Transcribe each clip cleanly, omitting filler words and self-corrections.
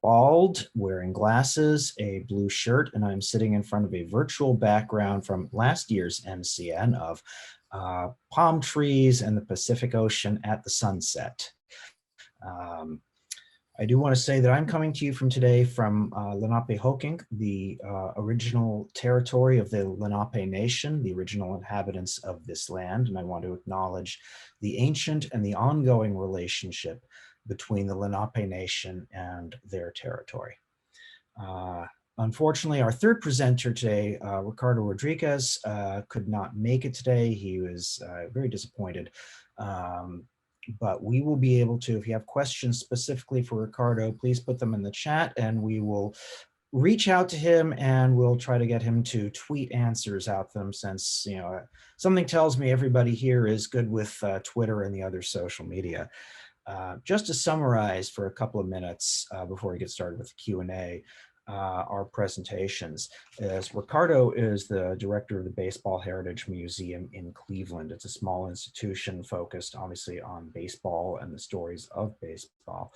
bald, wearing glasses, a blue shirt, and I'm sitting in front of a virtual background from last year's MCN of palm trees and the Pacific Ocean at the sunset. Um, I do want to say that I'm coming to you from today from Lenape-Hoking, the original territory of the Lenape Nation, the original inhabitants of this land, and I want to acknowledge the ancient and the ongoing relationship between the Lenape Nation and their territory. Unfortunately, our third presenter today, Ricardo Rodriguez, could not make it today. He was very disappointed. But we will be able to, if you have questions specifically for Ricardo, please put them in the chat and we will reach out to him and we'll try to get him to tweet answers out them, since, you know, something tells me everybody here is good with Twitter and the other social media. Just to summarize for a couple of minutes before we get started with the Q&A, our presentations, as Ricardo is the director of the Baseball Heritage Museum in Cleveland. It's a small institution focused obviously on baseball and the stories of baseball.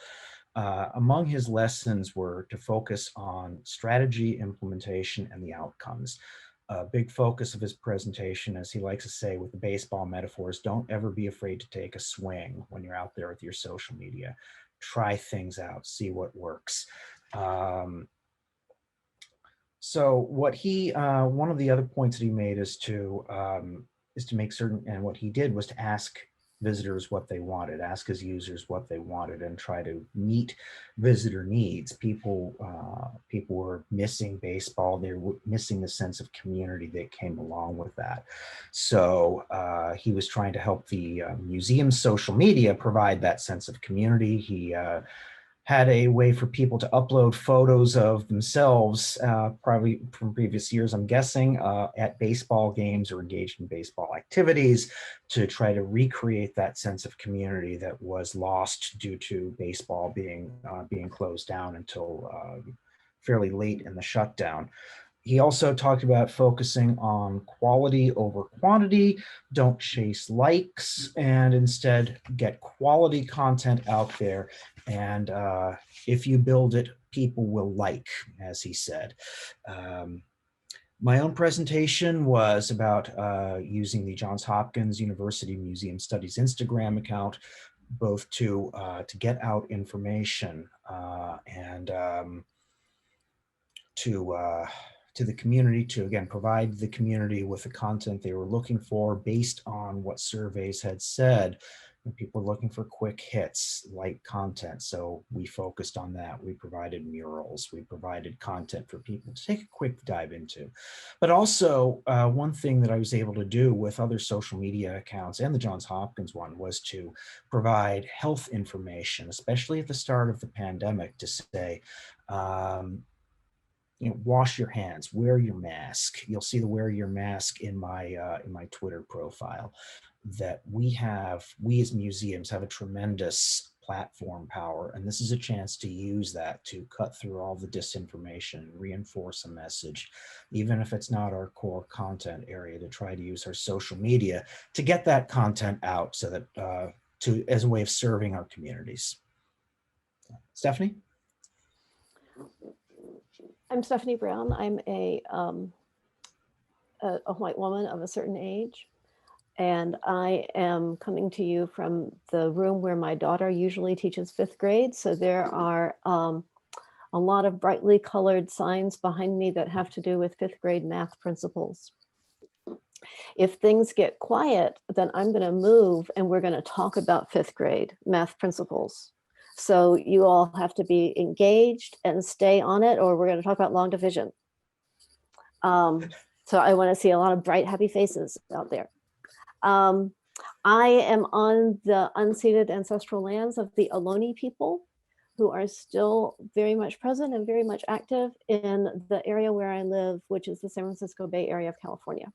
Among his lessons were to focus on strategy, implementation, and the outcomes. A big focus of his presentation, as he likes to say with the baseball metaphors, don't ever be afraid to take a swing when you're out there with your social media. Try things out, see what works. So what he, one of the other points that he made is to make certain, and what he did was to ask visitors what they wanted, ask his users what they wanted, and try to meet visitor needs. People were missing baseball. They were missing the sense of community that came along with that. So he was trying to help the museum's social media provide that sense of community. He had a way for people to upload photos of themselves, probably from previous years, I'm guessing, at baseball games or engaged in baseball activities, to try to recreate that sense of community that was lost due to baseball being closed down until fairly late in the shutdown. He also talked about focusing on quality over quantity. Don't chase likes, and instead get quality content out there. And if you build it, people will like, as he said. My own presentation was about using the Johns Hopkins University Museum Studies Instagram account, both to get out information and to the community, to again provide the community with the content they were looking for based on what surveys had said. And people were looking for quick hits, light content. So we focused on that. We provided murals, we provided content for people to take a quick dive into. But also one thing that I was able to do with other social media accounts and the Johns Hopkins one was to provide health information, especially at the start of the pandemic, to say, you know, wash your hands, wear your mask. You'll see the wear your mask in my Twitter profile. That we as museums have a tremendous platform power, and this is a chance to use that to cut through all the disinformation, reinforce a message, even if it's not our core content area, to try to use our social media to get that content out, so that as a way of serving our communities. Stephanie? I'm Stephanie Brown. I'm a white woman of a certain age, and I am coming to you from the room where my daughter usually teaches 5th grade. So there are a lot of brightly colored signs behind me that have to do with 5th grade math principles. If things get quiet, then I'm going to move and we're going to talk about 5th grade math principles. So you all have to be engaged and stay on it, or we're going to talk about long division. So I want to see a lot of bright, happy faces out there. I am on the unceded ancestral lands of the Ohlone people, who are still very much present and very much active in the area where I live, which is the San Francisco Bay Area of California.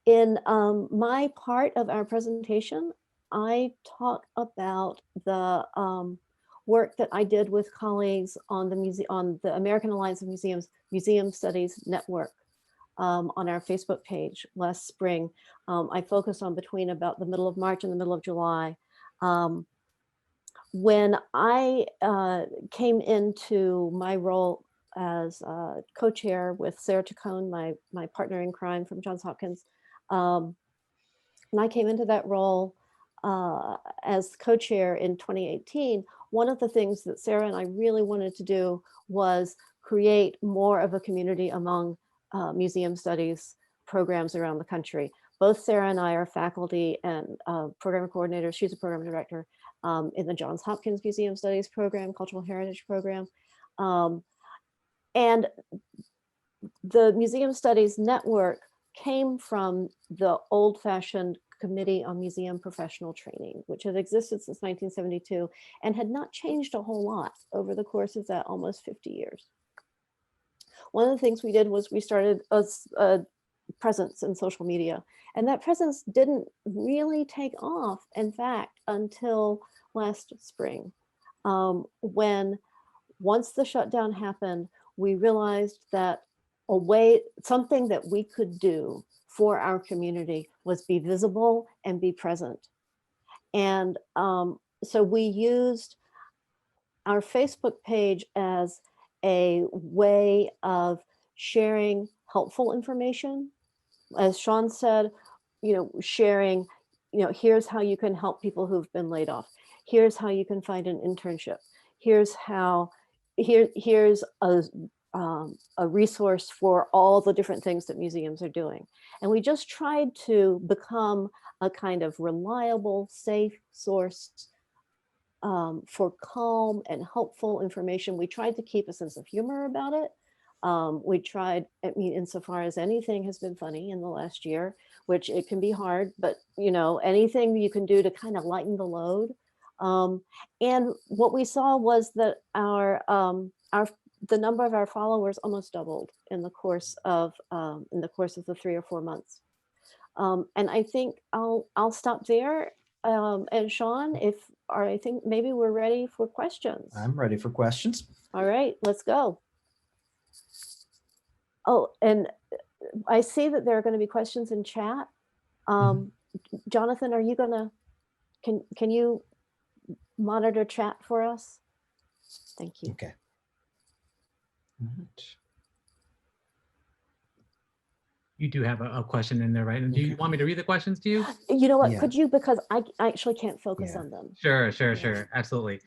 In my part of our presentation, I talk about the work that I did with colleagues on the American Alliance of Museums Museum Studies Network on our Facebook page last spring. I focused on between about the middle of March and the middle of July, when I came into my role as co-chair with Sarah Chacon, my partner in crime from Johns Hopkins, um, when I came into that role as co-chair in 2018, one of the things that Sarah and I really wanted to do was create more of a community among museum studies programs around the country. Both Sarah and I are faculty and program coordinators. She's a program director in the Johns Hopkins Museum Studies program, Cultural Heritage program. Um, and the Museum Studies Network came from the old-fashioned Committee on Museum Professional Training, which had existed since 1972 and had not changed a whole lot over the course of that almost 50 years. One of the things we did was we started a presence in social media, and that presence didn't really take off, in fact, until last spring, when once the shutdown happened, we realized that something that we could do for our community was be visible and be present. And so we used our Facebook page as a way of sharing helpful information. As Sean said, sharing, here's how you can help people who've been laid off. Here's how you can find an internship. Here's a resource for all the different things that museums are doing. And we just tried to become a kind of reliable, safe source for calm and helpful information. We tried to keep a sense of humor about it. We tried, insofar as anything has been funny in the last year, which it can be hard, but anything you can do to kind of lighten the load. And what we saw was that the number of our followers almost doubled in the course of the 3 or 4 months. And I think I'll stop there. And Sean, I think maybe we're ready for questions. I'm ready for questions. All right, let's go. Oh, and I see that there are going to be questions in chat. Jonathan, are you gonna, can you monitor chat for us? Thank you. Okay. All right. You do have a question in there, right? And do you want me to read the questions to you? You know what, Yeah. could you, because I actually can't focus on them. Sure, absolutely.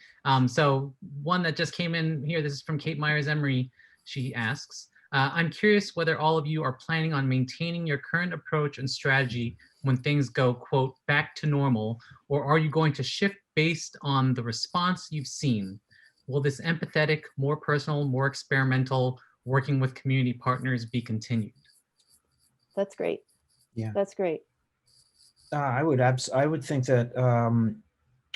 So one that just came in here, this is from Kate Myers-Emery. She asks, I'm curious whether all of you are planning on maintaining your current approach and strategy when things go, quote, back to normal, or are you going to shift based on the response you've seen? Will this empathetic, more personal, more experimental, working with community partners be continued? That's great. Yeah. That's great. I would think that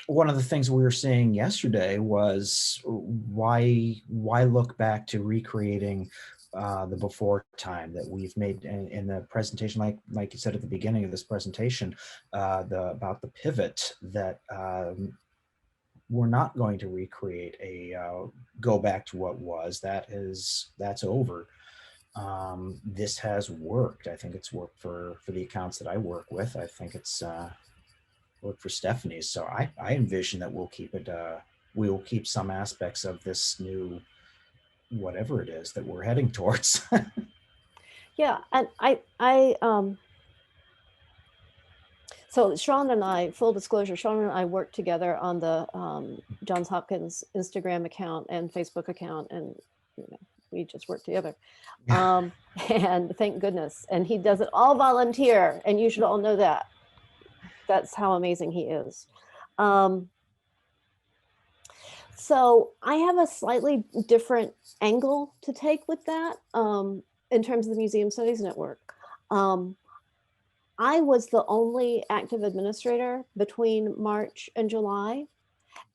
one of the things we were saying yesterday was why look back to recreating the before time that we've made in the presentation, like you said at the beginning of this presentation, about the pivot that we're not going to recreate go back to what was. That's over. This has worked. I think it's worked for the accounts that I work with. I think it's worked for Stephanie's. So I envision that we'll keep it. We will keep some aspects of this new, whatever it is that we're heading towards. Yeah, and so Sean and I, full disclosure, Sean and I worked together on the Johns Hopkins Instagram account and Facebook account, and we just work together. Yeah. And thank goodness. And he does it all volunteer, and you should all know that. That's how amazing he is. So I have a slightly different angle to take with that in terms of the Museum Studies Network. I was the only active administrator between March and July.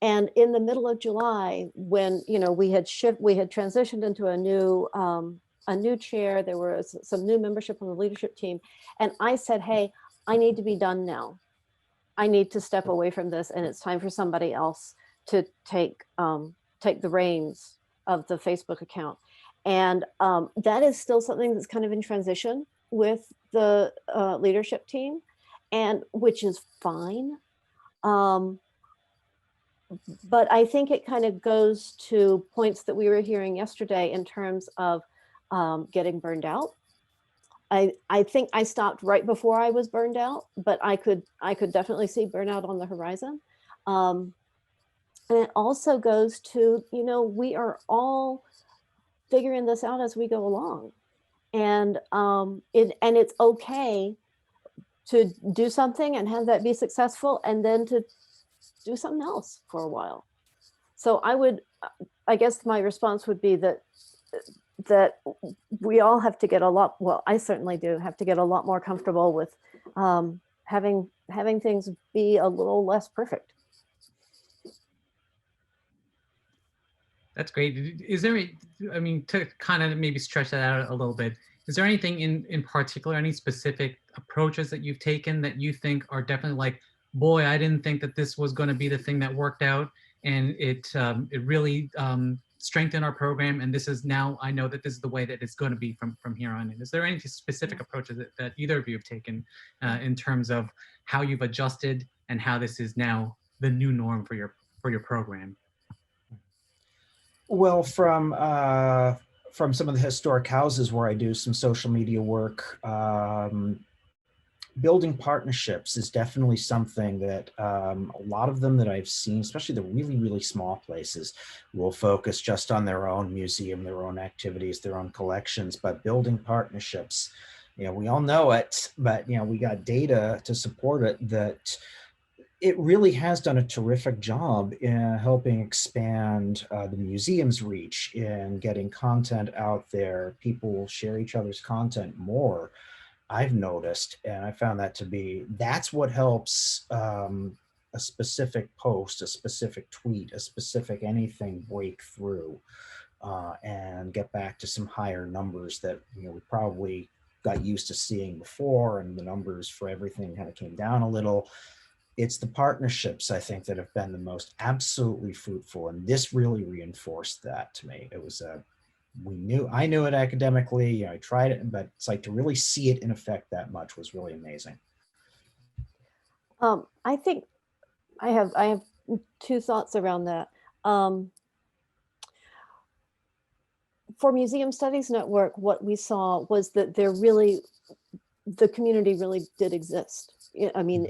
And in the middle of July, when we had transitioned into a new chair, there was some new membership on the leadership team, and I said, "Hey, I need to be done now. I need to step away from this, and it's time for somebody else to take the reins of the Facebook account." And that is still something that's kind of in transition with the leadership team, and which is fine. but I think it kind of goes to points that we were hearing yesterday in terms of getting burned out. I think I stopped right before I was burned out, but I could definitely see burnout on the horizon. And it also goes to, you know, we are all figuring this out as we go along. And it's okay to do something and have that be successful, and then to do something else for a while. So I guess my response would be that we all have to get a lot, well, I certainly do have to get a lot more comfortable with having things be a little less perfect. That's great. Is there, I mean, to kind of maybe stretch that out a little bit, is there anything in particular, any specific approaches that you've taken that you think are definitely like, boy, I didn't think that this was going to be the thing that worked out, and it really strengthened our program, and this is now, I know that this is the way that it's going to be from here on in. Is there any specific approaches that either of you have taken in terms of how you've adjusted and how this is now the new norm for your program? Well, from some of the historic houses where I do some social media work, building partnerships is definitely something that a lot of them that I've seen, especially the really, really small places, will focus just on their own museum, their own activities, their own collections, but building partnerships, you know, we all know it, but, you know, we got data to support it, that it really has done a terrific job in helping expand the museum's reach, in getting content out there. People will share each other's content more, I've noticed, and I found that to be, that's what helps a specific post, a specific tweet, a specific anything break through and get back to some higher numbers that, you know, we probably got used to seeing before, and the numbers for everything kind of came down a little. It's the partnerships, I think, that have been the most absolutely fruitful, and this really reinforced that to me. It was I knew it academically, you know, I tried it, but it's like to really see it in effect that much was really amazing. I think I have two thoughts around that. For Museum Studies Network, what we saw was that the community really did exist. I mean,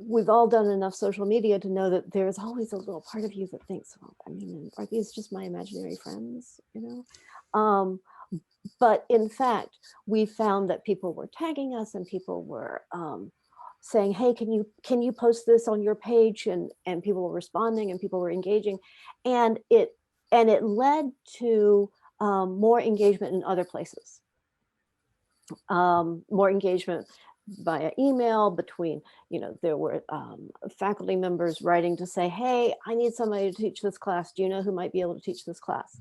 we've all done enough social media to know that there's always a little part of you that thinks, well, I mean, are these just my imaginary friends, you know? But in fact, we found that people were tagging us, and people were saying, hey, can you post this on your page? And people were responding, and people were engaging. And it led to more engagement in other places. More engagement via email between, you know, there were faculty members writing to say, hey, I need somebody to teach this class. Do you know who might be able to teach this class?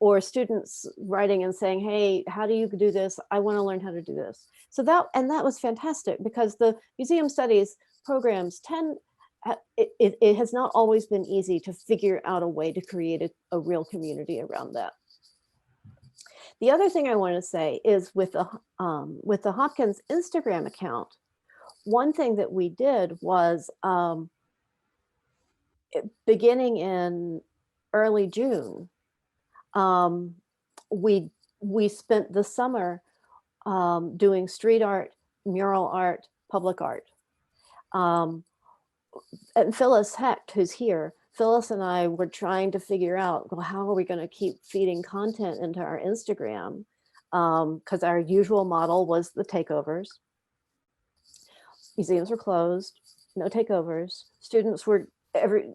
Or students writing and saying, hey, how do you do this? I want to learn how to do this. So that was fantastic, because the museum studies programs it has not always been easy to figure out a way to create a real community around that. The other thing I want to say is with the Hopkins Instagram account, one thing that we did was beginning in early June, we spent the summer doing street art, mural art, public art. And Phyllis Hecht, who's here, Phyllis and I were trying to figure out, well, how are we going to keep feeding content into our Instagram? Because our usual model was the takeovers. Museums were closed, no takeovers. Students were,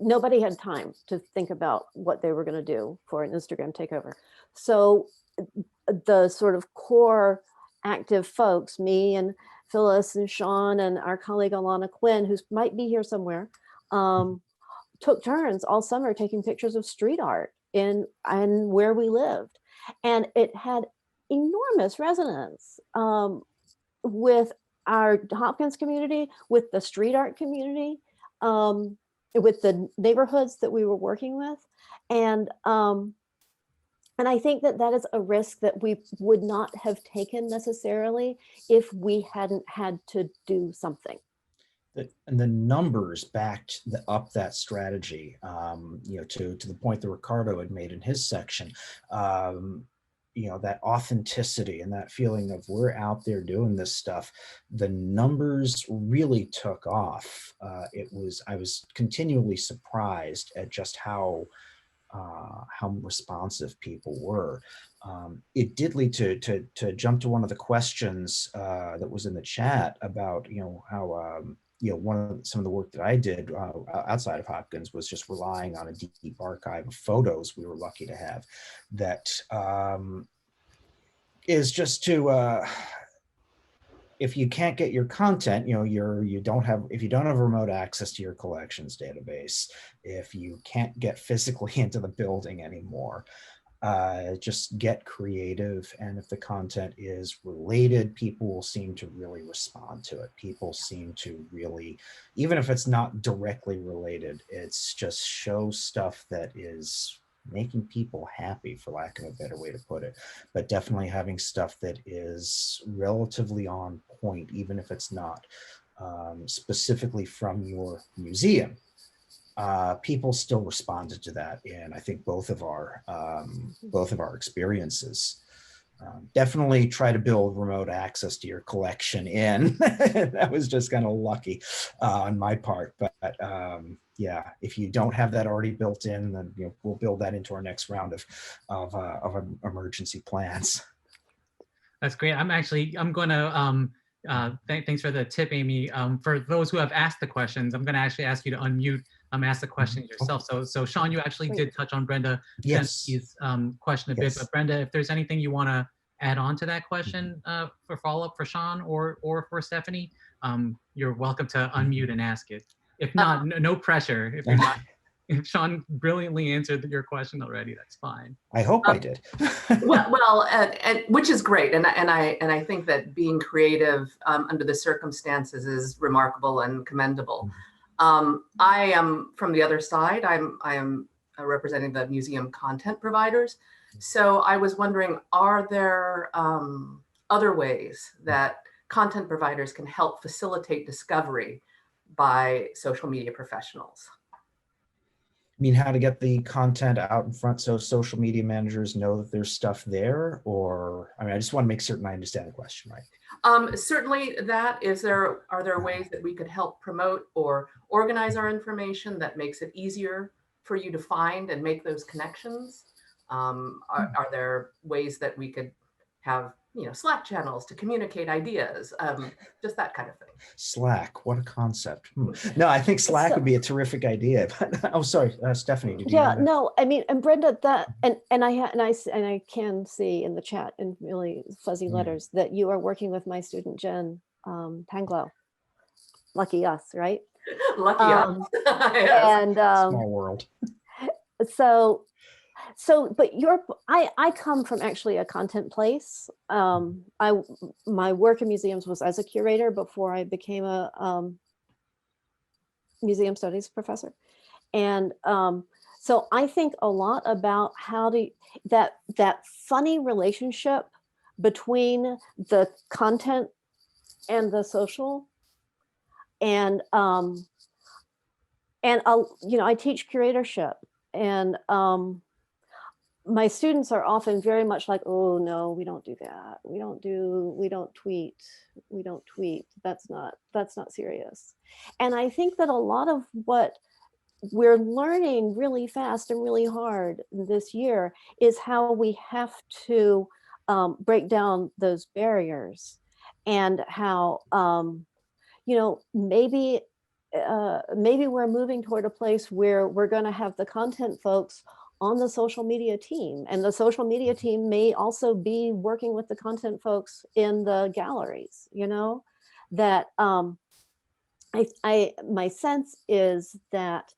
nobody had time to think about what they were going to do for an Instagram takeover. So the sort of core active folks, me and Phyllis and Sean and our colleague Alana Quinn, who might be here somewhere, took turns all summer taking pictures of street art and where we lived. And it had enormous resonance with our Hopkins community, with the street art community, with the neighborhoods that we were working with. And I think that is a risk that we would not have taken necessarily if we hadn't had to do something. and the numbers backed up that strategy, to the point that Ricardo had made in his section. That authenticity and that feeling of we're out there doing this stuff, the numbers really took off. I was continually surprised at just how responsive people were. It did lead to jump to one of the questions that was in the chat about how some of the work that I did outside of Hopkins was just relying on a deep archive of photos we were lucky to have. That is just to if you can't get your content, if you don't have remote access to your collections database, if you can't get physically into the building anymore, just get creative. And if the content is related, people will seem to really respond to it. People seem to really, even if it's not directly related, it's just show stuff that is making people happy, for lack of a better way to put it, but definitely having stuff that is relatively on point, even if it's not specifically from your museum. People still responded to that, and I think both of our experiences. Definitely try to build remote access to your collection in. That was just kind of lucky on my part, but yeah, if you don't have that already built in, then we'll build that into our next round of emergency plans. That's great. I'm going to thanks for the tip, Amy. For those who have asked the questions, I'm going to actually ask you to unmute, ask the questions yourself. So Sean, you actually did touch on Brenda Shensky's question a bit, but Brenda, if there's anything you want to add on to that question for follow-up for Sean or for Stephanie, you're welcome to unmute and ask it. If not, no pressure. If you're not, if Sean brilliantly answered your question already, that's fine. I hope I did. well, which is great, and I think that being creative under the circumstances is remarkable and commendable. I am from the other side. I am representing the museum content providers. So I was wondering, are there other ways that content providers can help facilitate discovery by social media professionals? I mean, how to get the content out in front so social media managers know that there's stuff there? Or, I mean, I just want to make certain I understand the question right. Certainly that. Are there ways that we could help promote or organize our information that makes it easier for you to find and make those connections? Are there ways that we could have, Slack channels to communicate ideas, just that kind of thing? Slack, what a concept. No, I think Slack would be a terrific idea. But oh, sorry, Stephanie. Did you no, I mean, and Brenda, that and I can see in the chat in really fuzzy letters that you are working with my student Jen Panglow. Lucky us, right? Lucky us. Yes. And small world. So, but I come from actually a content place. My work in museums was as a curator before I became a museum studies professor. And so I think a lot about how that funny relationship between the content and the social. And I teach curatorship, and my students are often very much like, oh no, we don't do that. We don't tweet. We don't tweet. That's not serious. And I think that a lot of what we're learning really fast and really hard this year is how we have to break down those barriers, and how, maybe we're moving toward a place where we're going to have the content folks on the social media team, and the social media team may also be working with the content folks in the galleries, that my sense is that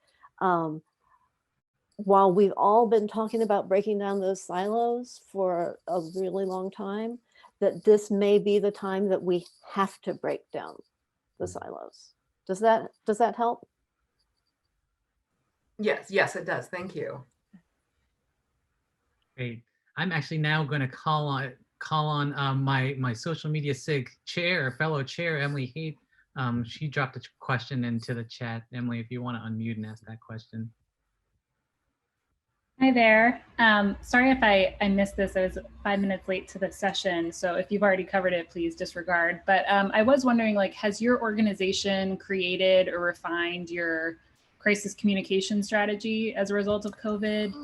while we've all been talking about breaking down those silos for a really long time, that this may be the time that we have to break down the silos. Does that help? Yes, it does. Thank you. Great. I'm actually now going to call on my social media SIG chair, fellow chair, Emily Haight, She dropped a question into the chat. Emily, if you want to unmute and ask that question. Hi there. Sorry if I missed this. I was 5 minutes late to the session. So if you've already covered it, please disregard. But I was wondering, like, has your organization created or refined your crisis communication strategy as a result of COVID?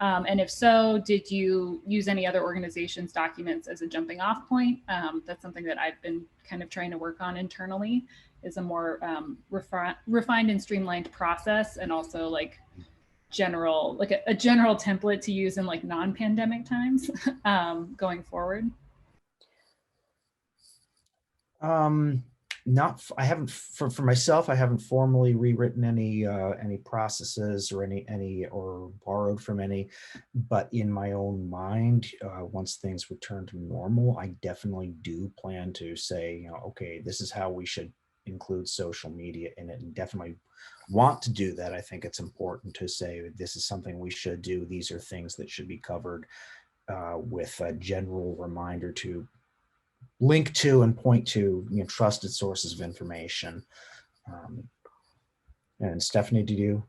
And if so, did you use any other organization's documents as a jumping off point? That's something that I've been kind of trying to work on internally, is a more refined and streamlined process, and also like general, like a general template to use in like non-pandemic times going forward. I haven't for myself. I haven't formally rewritten any processes or any or borrowed from any, but in my own mind, once things return to normal, I definitely do plan to say, okay, this is how we should include social media in it, and definitely want to do that. I think it's important to say this is something we should do. These are things that should be covered, with a general reminder to link to and point to trusted sources of information. And Stephanie, did you?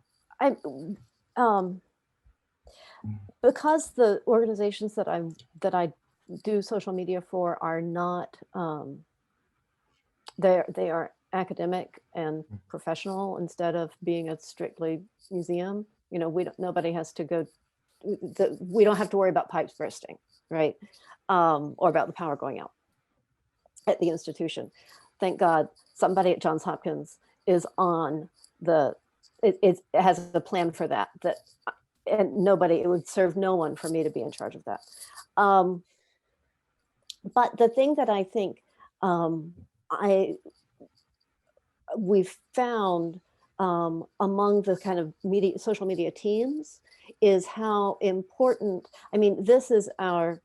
Because the organizations that I do social media for are not, they are academic and professional instead of being a strictly museum. Nobody has to go. We don't have to worry about pipes bursting, right? Or about the power going out at the institution. Thank God somebody at Johns Hopkins is on it has a plan for that, and it would serve no one for me to be in charge of that. But the thing that I think we've found among the kind of social media teams is how important, this is our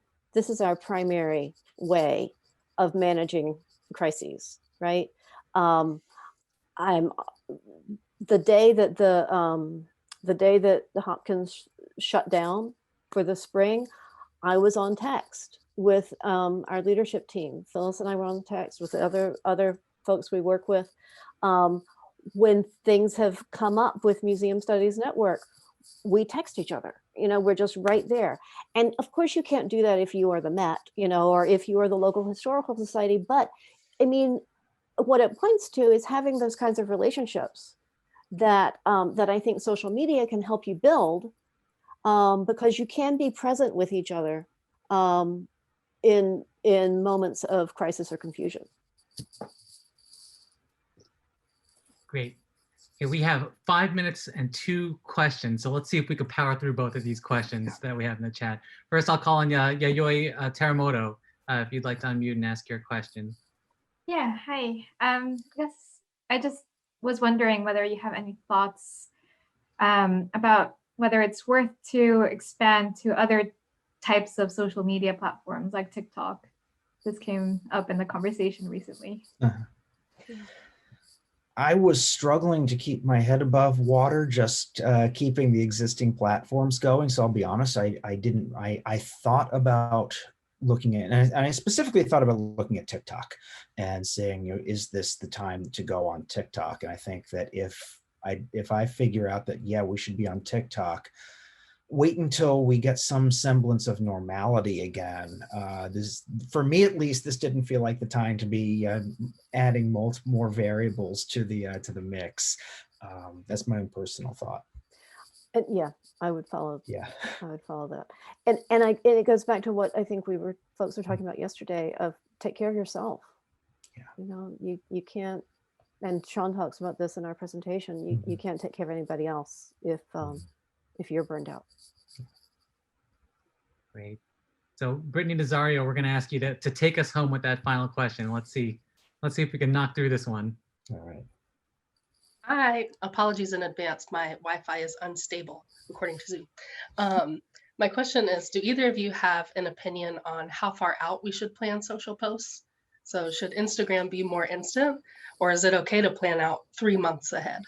primary way of managing crises, right? The day that the Hopkins shut down for the spring, I was on text with our leadership team. Phyllis and I were on text with the other folks we work with. When things have come up with Museum Studies Network, we text each other. We're just right there. And of course you can't do that if you are the Met, or if you are the local historical society. But what it points to is having those kinds of relationships that I think social media can help you build, because you can be present with each other in moments of crisis or confusion. Great. Okay, we have 5 minutes and 2 questions. So let's see if we could power through both of these questions that we have in the chat. First, I'll call on Yayoi Teramoto, if you'd like to unmute and ask your question. Yeah, hi. Yes, I just was wondering whether you have any thoughts about whether it's worth to expand to other types of social media platforms like TikTok. This came up in the conversation recently. I was struggling to keep my head above water, just keeping the existing platforms going. So I'll be honest, I thought about looking at, and I specifically thought about looking at TikTok and saying, is this the time to go on TikTok? And I think that if I figure out that, yeah, we should be on TikTok, wait until we get some semblance of normality again. For me at least, this didn't feel like the time to be adding more variables to the mix. That's my own personal thought. And yeah, I would follow. Yeah, I would follow that. And it goes back to what I think folks were talking about yesterday, of take care of yourself. Yeah. You can't, and Sean talks about this in our presentation, you can't take care of anybody else if you're burned out. Great. So Brittany Nazario, we're going to ask you to take us home with that final question. Let's see if we can knock through this one. All right. Apologies in advance. My Wi-Fi is unstable, according to Zoom. My question is, do either of you have an opinion on how far out we should plan social posts? So should Instagram be more instant, or is it okay to plan out 3 months ahead?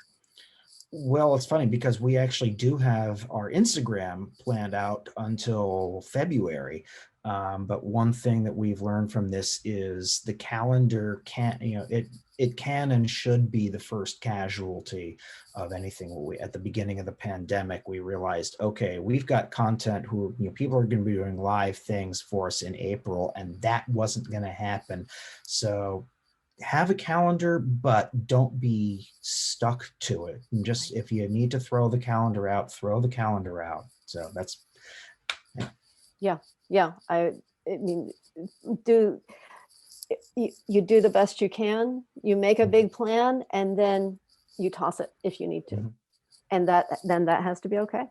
Well, it's funny because we actually do have our Instagram planned out until February. But one thing that we've learned from this is the calendar can't, it can and should be the first casualty of anything. At the beginning of the pandemic, we realized, okay, we've got content who, people are going to be doing live things for us in April, and that wasn't going to happen. So have a calendar, but don't be stuck to it. And just if you need to throw the calendar out, throw the calendar out. So that's Yeah, I mean, you do the best you can. You make a big plan, and then you toss it if you need to, Mhm. and then that has to be okay.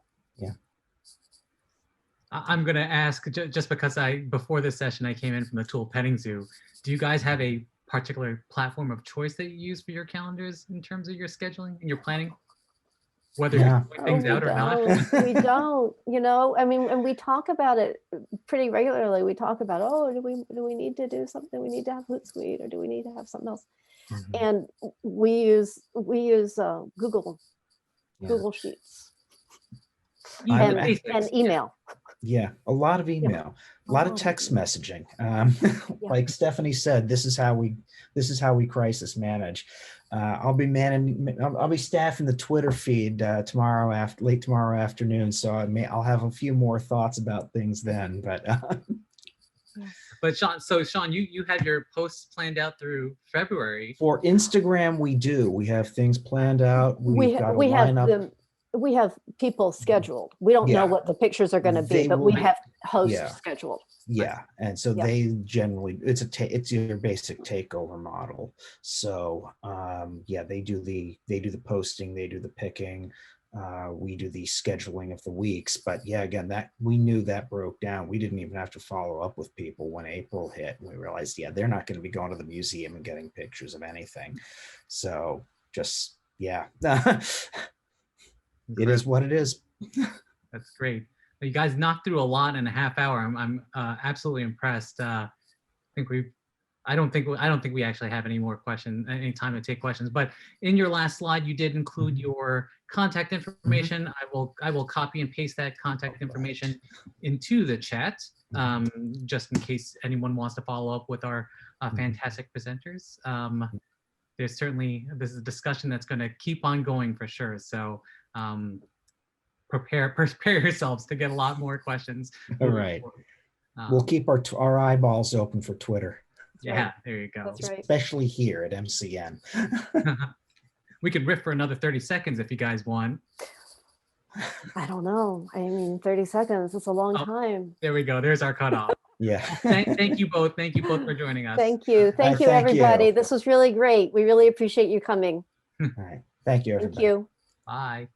I'm going to ask, just because before this session, I came in from the Tool Petting Zoo. Do you guys have a particular platform of choice that you use for your calendars in terms of your scheduling and your planning? Whether Yeah. you're throwing things out or not? We don't, I mean, and we talk about it pretty regularly. We talk about, oh, do we need to do something? We need to have Hootsuite, or do we need to have something else? Mhm. And we use Google Sheets Even the I- basics. and email. Yeah, a lot of email, a lot of text messaging. Like Stephanie said, this is how we crisis manage. I'll be staffing the Twitter feed late tomorrow afternoon, so I'll have a few more thoughts about things then. But Sean, you have your posts planned out through February. For Instagram, we have things planned out. We've got a lineup. We have people scheduled. We don't know Yeah. what the pictures are going to be, They but we will- have hosts yeah. scheduled. Yeah, and so Yeah. they generally it's your basic takeover model. So they do the posting, they do the picking, we do the scheduling of the weeks. But yeah, again, that we knew that broke down. We didn't even have to follow up with people when April hit, and we realized, they're not going to be going to the museum and getting pictures of anything. So just it is what it is. That's great. You guys knocked through a lot in a half hour. I'm absolutely impressed. I don't think we actually have any more questions, any time to take questions. But in your last slide, you did include your contact information. I will copy and paste that contact information into the chat, just in case anyone wants to follow up with our fantastic presenters. This is a discussion that's going to keep on going for sure. So prepare yourselves to get a lot more questions. All right. We'll keep our eyeballs open for Twitter. Yeah, there you go. That's right. Especially here at MCN. We could riff for another 30 seconds if you guys want. I don't know. I mean, 30 seconds, it's a long time. There we go. There's our cutoff. Yeah. Thank you both. Thank you both for joining us. Thank you. Thank you, thank everybody. you. This was really great. We really appreciate you coming. All right. Thank you, everybody. Thank you. Bye.